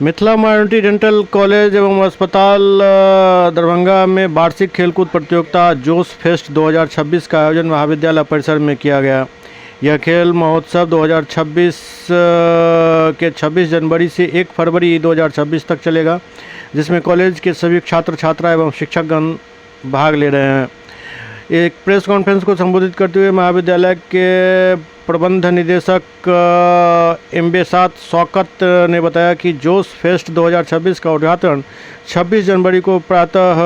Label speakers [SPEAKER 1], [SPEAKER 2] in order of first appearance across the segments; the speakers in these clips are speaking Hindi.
[SPEAKER 1] मिथिला माइनॉरिटी डेंटल कॉलेज एवं अस्पताल दरभंगा में वार्षिक खेलकूद प्रतियोगिता जोश फेस्ट 2026 का आयोजन महाविद्यालय परिसर में किया गया। यह खेल महोत्सव 2026 के 26 जनवरी से 1 फरवरी 2026 तक चलेगा, जिसमें कॉलेज के सभी छात्र छात्रा एवं शिक्षकगण भाग ले रहे हैं। एक प्रेस कॉन्फ्रेंस को संबोधित करते हुए महाविद्यालय के प्रबंध निदेशक एम्बेसात शौकत ने बताया कि जोश फेस्ट 2026 का उद्घाटन 26 जनवरी को प्रातः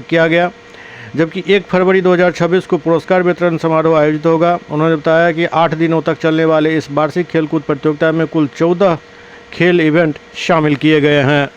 [SPEAKER 1] किया गया, जबकि 1 फरवरी 2026 को पुरस्कार वितरण समारोह आयोजित होगा। उन्होंने बताया कि 8 दिनों तक चलने वाले इस वार्षिक खेलकूद प्रतियोगिता में कुल 14 खेल इवेंट शामिल किए गए हैं।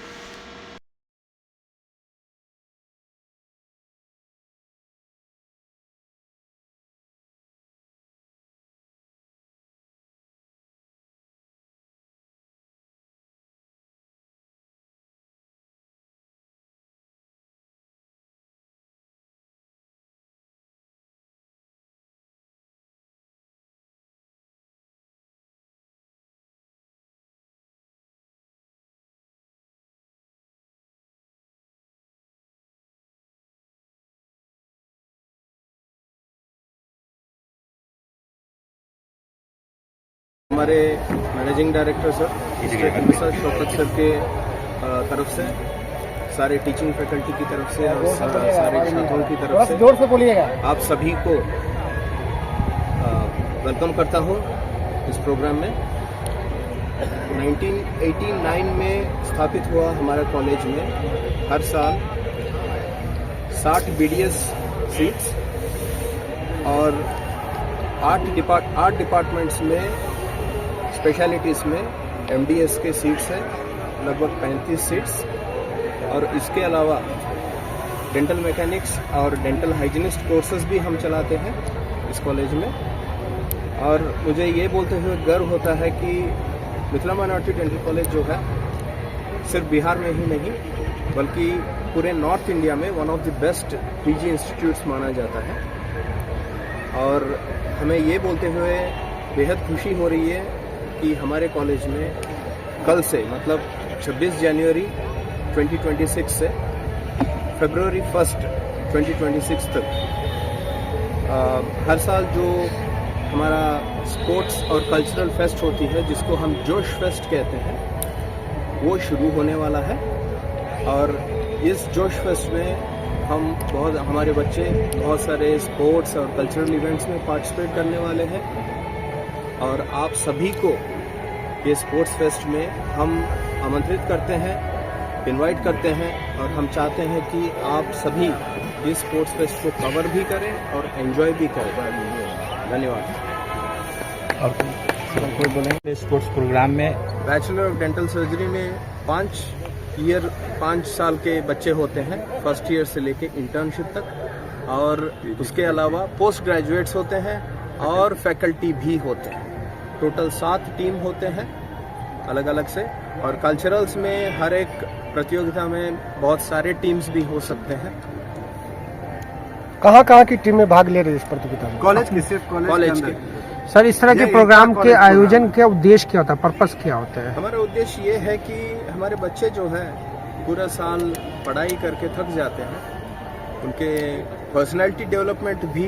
[SPEAKER 2] हमारे मैनेजिंग डायरेक्टर सर एम्बेसात शौकत सर के तरफ से, सारे टीचिंग फैकल्टी की तरफ से और सारे छात्रों की तरफ से जोर से बोलिएगा, आप सभी को वेलकम करता हूँ इस प्रोग्राम में। 1989 में स्थापित हुआ हमारे कॉलेज में हर साल 60 BDS सीट्स और 8 डिपार्टमेंट्स में स्पेशलिटीज़ में MDS के सीट्स हैं, लगभग 35 सीट्स, और इसके अलावा डेंटल मैकेनिक्स और डेंटल हाइजीनिस्ट कोर्सेज भी हम चलाते हैं इस कॉलेज में। और मुझे ये बोलते हुए गर्व होता है कि मिथिला माइनॉरिटी डेंटल कॉलेज जो है सिर्फ बिहार में ही नहीं बल्कि पूरे नॉर्थ इंडिया में one of the best PG institutes माना जाता है। और हमें ये बोलते हुए बेहद खुशी हो रही है कि हमारे कॉलेज में कल से, मतलब 26 जनवरी 2026 से फरवरी 1 2026 तक हर साल जो हमारा स्पोर्ट्स और कल्चरल फेस्ट होती है, जिसको हम जोश फेस्ट कहते हैं, वो शुरू होने वाला है। और इस जोश फेस्ट में हमारे बच्चे बहुत सारे स्पोर्ट्स और कल्चरल इवेंट्स में पार्टिसिपेट करने वाले हैं। और आप सभी को ये स्पोर्ट्स फेस्ट में हम आमंत्रित करते हैं, इनवाइट करते हैं, और हम चाहते हैं कि आप सभी इस स्पोर्ट्स फेस्ट को कवर भी करें और एंजॉय भी करें। धन्यवाद।
[SPEAKER 3] और कोई बोलेंगे स्पोर्ट्स प्रोग्राम में?
[SPEAKER 2] बैचलर ऑफ डेंटल सर्जरी में 5 साल के बच्चे होते हैं, फर्स्ट ईयर से लेके इंटर्नशिप तक, और उसके अलावा पोस्ट ग्रेजुएट्स होते हैं और फैकल्टी भी होते हैं। टोटल 7 टीम होते हैं अलग अलग से। और कल्चरल्स में हर एक प्रतियोगिता में बहुत सारे टीम्स भी हो सकते हैं।
[SPEAKER 4] कहाँ की टीमें भाग ले रही है इस प्रतियोगिता में?
[SPEAKER 2] कॉलेज की, सिर्फ कॉलेज के।
[SPEAKER 4] सर, इस तरह के प्रोग्राम के आयोजन के उद्देश्य क्या होता है, पर्पस क्या होता है?
[SPEAKER 2] हमारा उद्देश्य ये है कि हमारे बच्चे जो हैं पूरा साल पढ़ाई करके थक जाते हैं, उनके पर्सनैलिटी डेवलपमेंट भी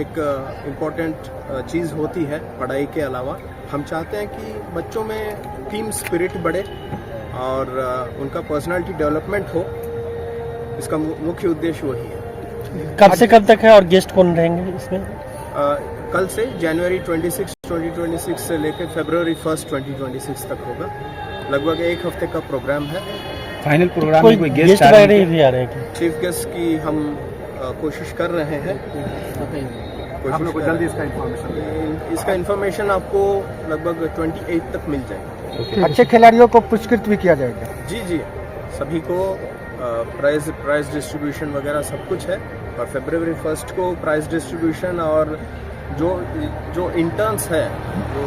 [SPEAKER 2] एक इम्पॉर्टेंट चीज़ होती है पढ़ाई के अलावा। हम चाहते हैं कि बच्चों में टीम स्पिरिट बढ़े और उनका पर्सनैलिटी डेवलपमेंट हो। इसका मुख्य उद्देश्य वही है।
[SPEAKER 4] कब से कब तक है और गेस्ट कौन रहेंगे इसमें?
[SPEAKER 2] कल से जनवरी 26 2026 से लेकर फरवरी 1 2026 तक होगा। लगभग 1 हफ्ते का प्रोग्राम है।
[SPEAKER 3] फाइनल प्रोग्राम में कोई गेस्ट
[SPEAKER 4] भी आ रहे हैं?
[SPEAKER 2] चीफ गेस्ट की हम कोशिश कर रहे हैं। आप लोग को जल्दी इसका इन्फॉर्मेशन आपको लगभग 28 तक मिल जाएगा।
[SPEAKER 4] अच्छे खिलाड़ियों को पुरस्कृत भी किया जाएगा?
[SPEAKER 2] जी, सभी को प्राइज डिस्ट्रीब्यूशन वगैरह सब कुछ है। और फरवरी 1 को प्राइज डिस्ट्रीब्यूशन, और जो इंटर्न्स है जो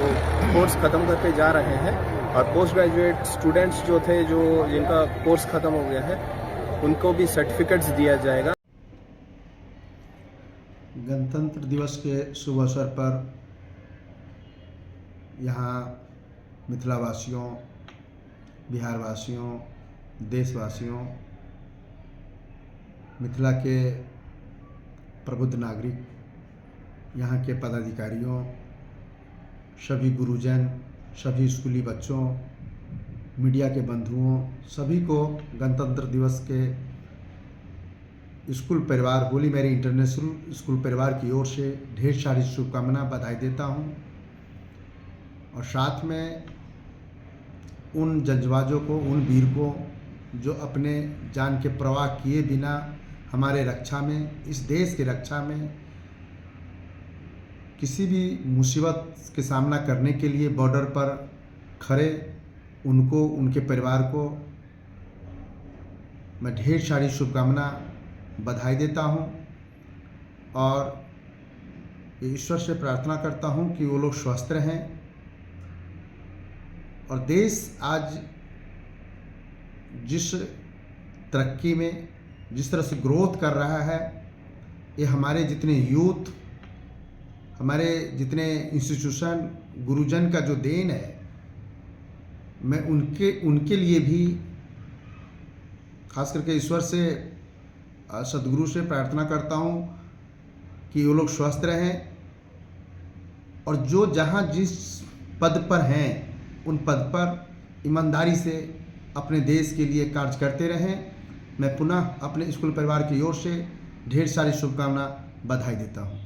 [SPEAKER 2] कोर्स ख़त्म करके जा रहे हैं, और पोस्ट ग्रेजुएट स्टूडेंट्स जो थे जिनका कोर्स ख़त्म हो गया है, उनको भी सर्टिफिकेट्स दिया जाएगा।
[SPEAKER 5] गणतंत्र दिवस के शुभ अवसर पर यहाँ मिथिलावासियों, बिहारवासियों, देशवासियों, मिथिला के प्रबुद्ध नागरिक, यहाँ के पदाधिकारियों, सभी गुरुजन, सभी स्कूली बच्चों, मीडिया के बंधुओं, सभी को गणतंत्र दिवस के स्कूल परिवार, होली मैरी इंटरनेशनल स्कूल परिवार की ओर से ढेर सारी शुभकामना, बधाई देता हूँ। और साथ में उन जज्बाजों को, उन वीर को जो अपने जान के परवाह किए बिना हमारे रक्षा में, इस देश की रक्षा में किसी भी मुसीबत के सामना करने के लिए बॉर्डर पर खड़े, उनको, उनके परिवार को मैं ढेर सारी शुभकामना, बधाई देता हूं। और ईश्वर से प्रार्थना करता हूं कि वो लोग स्वस्थ रहें। और देश आज जिस तरक्की में, जिस तरह से ग्रोथ कर रहा है, ये हमारे जितने यूथ, हमारे जितने इंस्टीट्यूशन, गुरुजन का जो देन है, मैं उनके लिए भी खास करके ईश्वर से, सदगुरु से प्रार्थना करता हूँ कि वो लोग स्वस्थ रहें और जो जहाँ जिस पद पर हैं उन पद पर ईमानदारी से अपने देश के लिए कार्य करते रहें। मैं पुनः अपने स्कूल परिवार की ओर से ढेर सारी शुभकामना, बधाई देता हूँ।